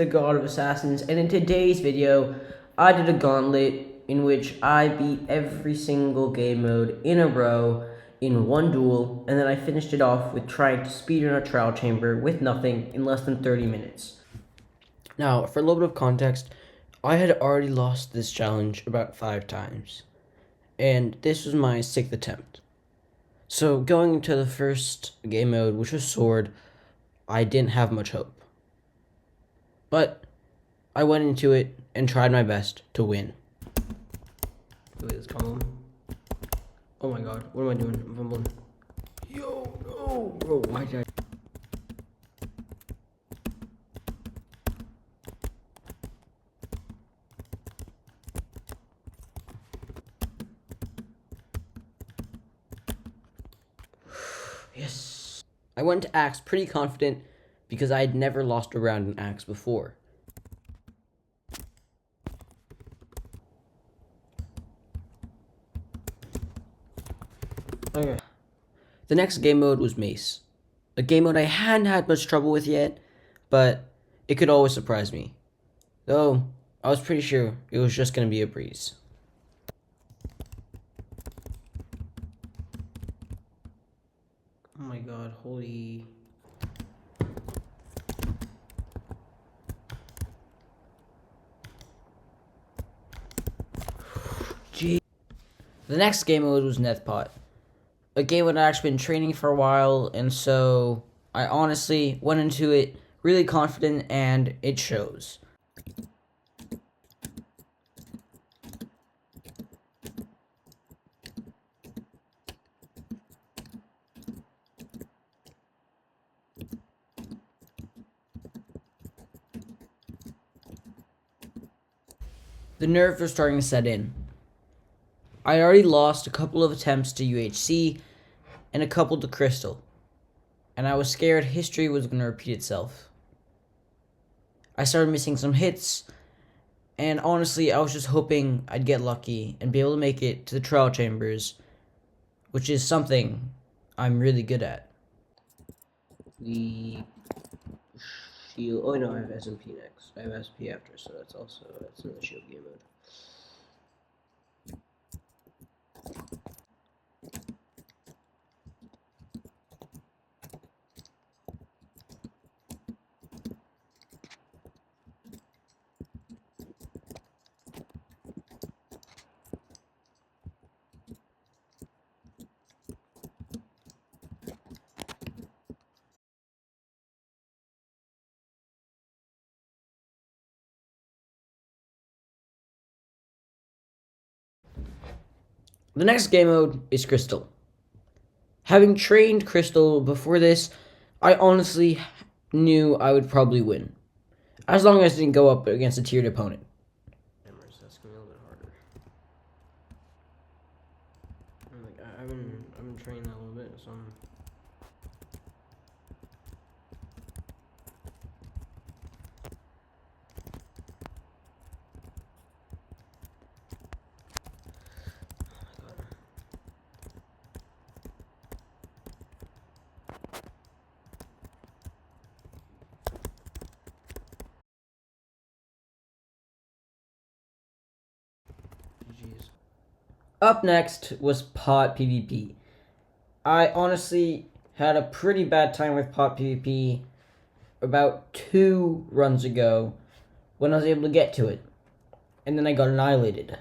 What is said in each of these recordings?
The God of Assassins, and in today's video I did a gauntlet in which I beat every single game mode in a row in one duel, and then I finished it off with trying to speedrun a trial chamber with nothing in less than 30 minutes. Now, for a little bit of context, I had already lost this challenge about 5 times, and this was my 6th attempt. So going into the first game mode, which was Sword, I didn't have much hope. But I went into it and tried my best to win. Wait, let's call him. Oh my god, what am I doing? I'm fumbling. Yo, no! Bro, why did I... Yes! I went to Axe pretty confident because I had never lost a round in Axe before. Okay. The next game mode was Mace. A game mode I hadn't had much trouble with yet, but it could always surprise me. Though, I was pretty sure it was just going to be a breeze. Oh my god, holy... Gee. The next game mode was Nethpot. A game that I'd actually been training for a while, and so I honestly went into it really confident, and it shows. The nerves were starting to set in. I already lost a couple of attempts to UHC and a couple to Crystal, and I was scared history was going to repeat itself. I started missing some hits, and honestly, I was just hoping I'd get lucky and be able to make it to the trial chambers, which is something I'm really good at. The shield. Oh no, I have SMP next. I have SP after, so that's another shield game mode. The next game mode is Crystal. Having trained Crystal before this, I honestly knew I would probably win, as long as I didn't go up against a tiered opponent. That's gonna be a little bit harder. I've been training that a little bit, so GG's. Up next was Pot PvP. I honestly had a pretty bad time with Pot PvP about 2 runs ago when I was able to get to it, and then I got annihilated.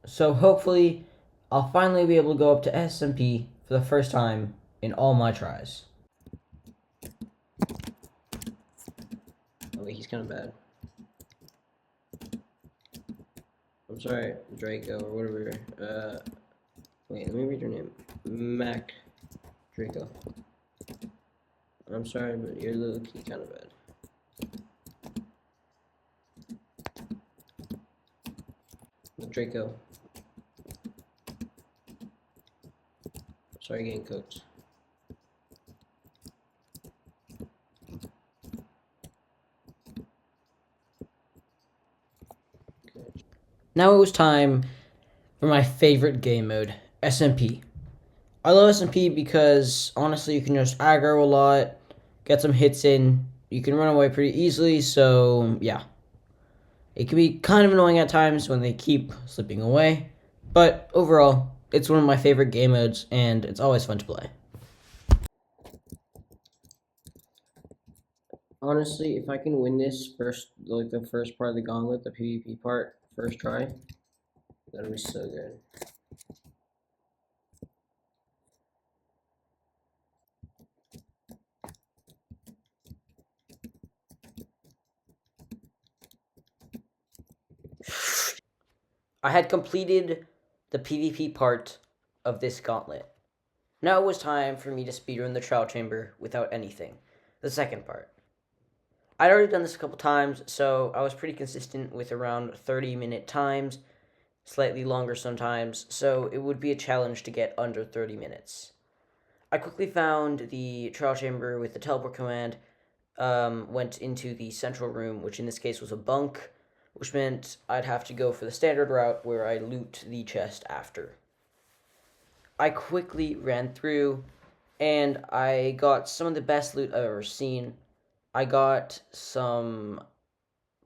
So hopefully I'll finally be able to go up to SMP for the first time in all my tries. Oh wait, he's kind of bad. I'm sorry, Draco, or whatever. Wait, let me read your name. Mac Draco. I'm sorry, but you're low-key kind of bad. Draco. Sorry, getting cooked. Now it was time for my favorite game mode, SMP. I love SMP because honestly you can just aggro a lot, get some hits in, you can run away pretty easily, so yeah. It can be kind of annoying at times when they keep slipping away, but overall, it's one of my favorite game modes, and it's always fun to play. Honestly, if I can win this first, like the first part of the gauntlet, the PvP part, first try, that'll be so good. I had completed the PvP part of this gauntlet. Now it was time for me to speedrun the trial chamber without anything. The second part. I'd already done this a couple times, so I was pretty consistent with around 30-minute times, slightly longer sometimes, so it would be a challenge to get under 30 minutes. I quickly found the trial chamber with the teleport command, went into the central room, which in this case was a bunk, which meant I'd have to go for the standard route where I loot the chest after. I quickly ran through, and I got some of the best loot I've ever seen. I got some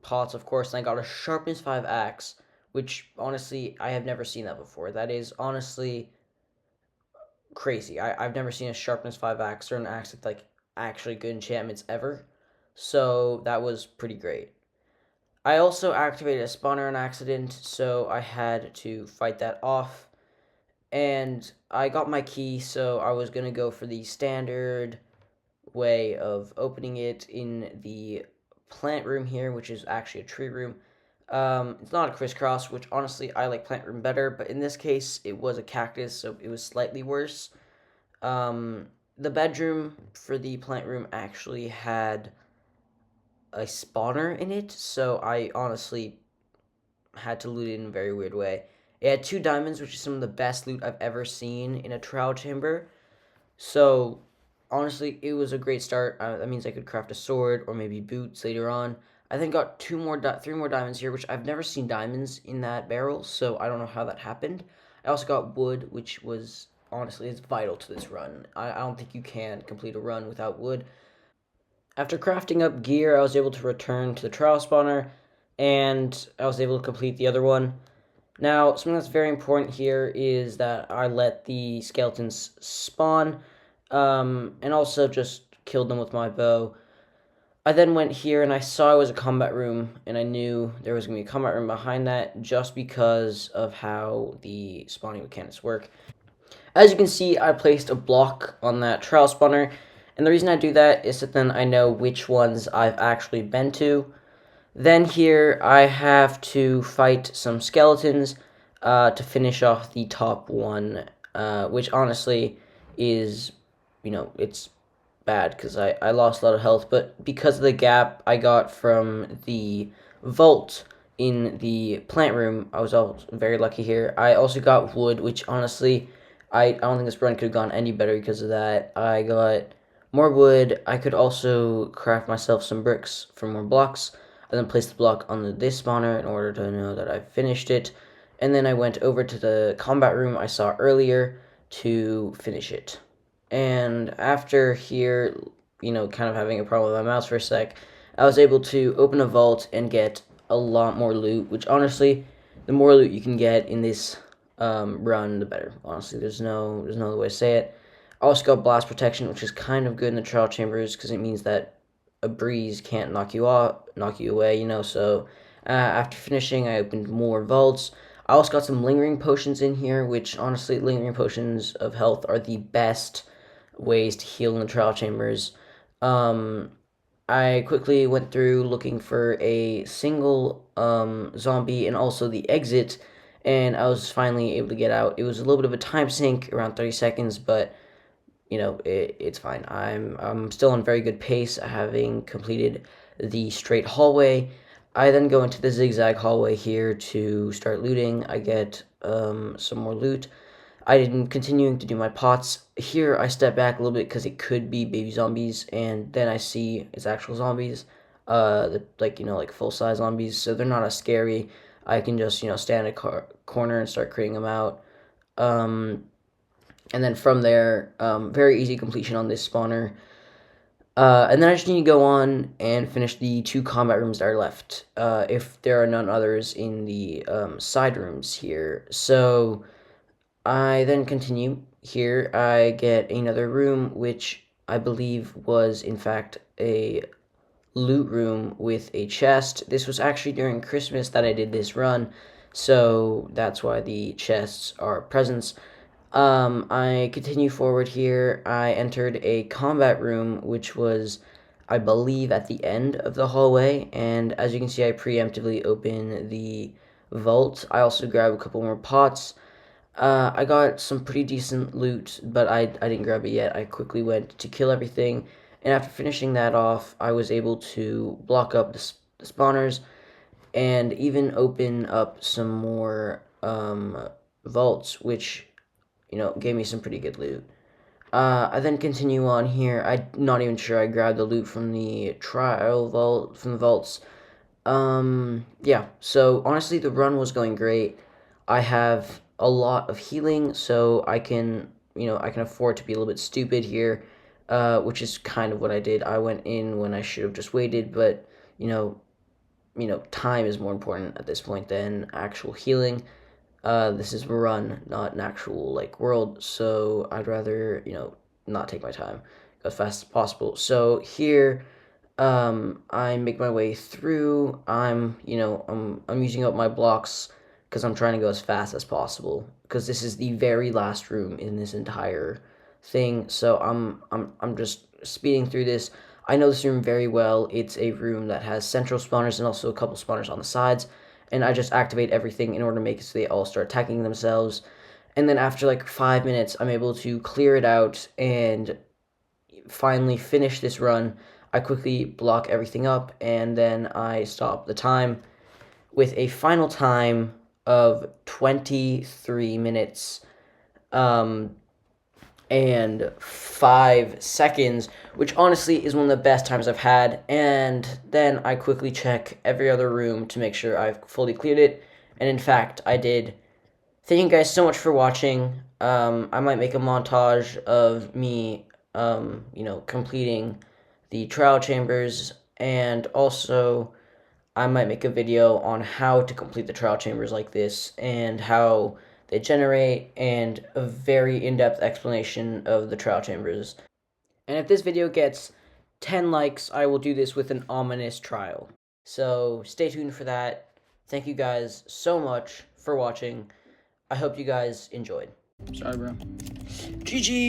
pots, of course, and I got a sharpness 5 axe, which honestly I have never seen that before. That is honestly crazy. I've never seen a sharpness 5 axe or an axe with like actually good enchantments ever. So that was pretty great. I also activated a spawner on accident, so I had to fight that off. And I got my key, so I was gonna go for the standard way of opening it in the plant room here, which is actually a tree room. It's not a crisscross, which honestly I like plant room better, but in this case it was a cactus, so it was slightly worse. The bedroom for the plant room actually had a spawner in it, so I honestly had to loot it in a very weird way. It had 2 diamonds, which is some of the best loot I've ever seen in a trial chamber. So honestly, it was a great start. That means I could craft a sword or maybe boots later on. I then got 3 more diamonds here, which I've never seen diamonds in that barrel, so I don't know how that happened. I also got wood, which was honestly is vital to this run. I don't think you can complete a run without wood. After crafting up gear, I was able to return to the trial spawner, and I was able to complete the other one. Now, something that's very important here is that I let the skeletons spawn, and also just killed them with my bow. I then went here and I saw it was a combat room, and I knew there was going to be a combat room behind that just because of how the spawning mechanics work. As you can see, I placed a block on that trial spawner, and the reason I do that is that then I know which ones I've actually been to. Then here I have to fight some skeletons to finish off the top one, which honestly is, it's bad because I lost a lot of health, but because of the gap I got from the vault in the plant room, I was also very lucky here. I also got wood, which honestly, I don't think this run could have gone any better because of that. I got more wood. I could also craft myself some bricks for more blocks. I then placed the block on this spawner in order to know that I finished it. And then I went over to the combat room I saw earlier to finish it. And after here, kind of having a problem with my mouse for a sec, I was able to open a vault and get a lot more loot, which honestly, the more loot you can get in this run, the better. Honestly, there's no other way to say it. I also got blast protection, which is kind of good in the trial chambers because it means that a breeze can't knock you away, so after finishing, I opened more vaults. I also got some lingering potions in here, which honestly, lingering potions of health are the best ways to heal in the trial chambers. I quickly went through looking for a single zombie and also the exit, and I was finally able to get out. It was a little bit of a time sink, around 30 seconds, but it's fine. I'm still on very good pace, having completed the straight hallway. I then go into the zigzag hallway here to start looting. I get some more loot. I didn't continuing to do my pots. Here I step back a little bit because it could be baby zombies, and then I see it's actual zombies, like full-size zombies, so they're not as scary. I can just stand in a corner and start creating them out. And then from there, very easy completion on this spawner. And then I just need to go on and finish the 2 combat rooms that are left, if there are none others in the side rooms here. So I then continue. Here I get another room, which I believe was in fact a loot room with a chest. This was actually during Christmas that I did this run, so that's why the chests are presents. I continue forward here. I entered a combat room, which was, I believe, at the end of the hallway, and as you can see, I preemptively open the vault. I also grab a couple more pots. I got some pretty decent loot, but I didn't grab it yet. I quickly went to kill everything, and after finishing that off, I was able to block up the spawners and even open up some more vaults, which, gave me some pretty good loot. I then continue on here. I'm not even sure I grabbed the loot from the trial vault, from the vaults. Yeah, so honestly, the run was going great. I have a lot of healing, so I can afford to be a little bit stupid here, which is kind of what I did. I went in when I should have just waited, but, you know, time is more important at this point than actual healing. This is a run, not an actual, like, world, so I'd rather, not take my time, go as fast as possible. So here, I make my way through. I'm using up my blocks because I'm trying to go as fast as possible because this is the very last room in this entire thing. So I'm just speeding through this. I know this room very well. It's a room that has central spawners and also a couple spawners on the sides, and I just activate everything in order to make it so they all start attacking themselves. And then after like 5 minutes, I'm able to clear it out and finally finish this run. I quickly block everything up, and then I stop the time with a final time of 23 minutes and 5 seconds, which honestly is one of the best times I've had. And then I quickly check every other room to make sure I've fully cleared it, and in fact, I did. Thank you guys so much for watching. I might make a montage of me, completing the trial chambers, and also I might make a video on how to complete the trial chambers like this and how they generate, and a very in-depth explanation of the trial chambers. And if this video gets 10 likes, I will do this with an ominous trial. So stay tuned for that. Thank you guys so much for watching. I hope you guys enjoyed. Sorry, bro. GG!